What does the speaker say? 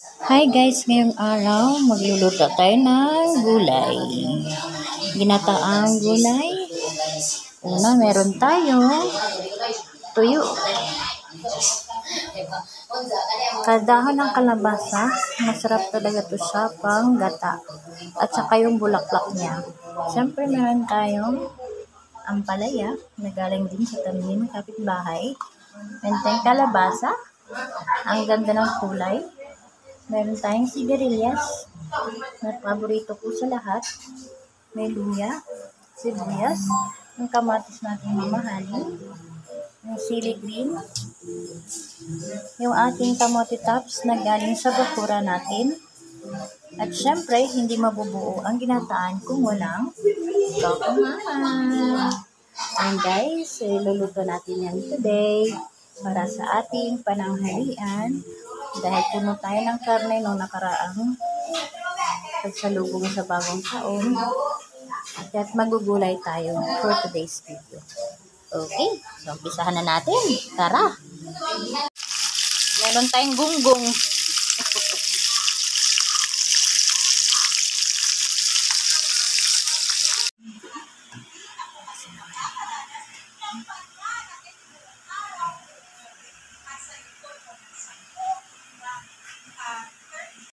Hi guys, ngayong araw magluluto tayo ng gulay. Ginataang gulay. Una, meron tayong tuyo. Kadahon ng kalabasa, masarap talaga to sa panggata. At saka yung bulaklak niya. Siyempre meron tayong ampalaya na galing din sa tamin kapitbahay. Meron tayong kalabasa. Ang ganda ng kulay. Meron tayong sigarilyas na paborito ko sa lahat. May luya, sibuyas, yung kamatis natin mamahalin, yung sili green, yung ating kamote tops na galing sa bakura natin. At syempre, hindi mabubuo ang ginataan kung walang kakumaan. And guys, luluto natin yan today para sa ating pananghalian. Dahil puno tayo ng karne nung nakaraang pagsalubong sa bagong taon. At magugulay tayo for today's video. Okay, so umpisahan na natin. Tara! Meron tayong gunggong.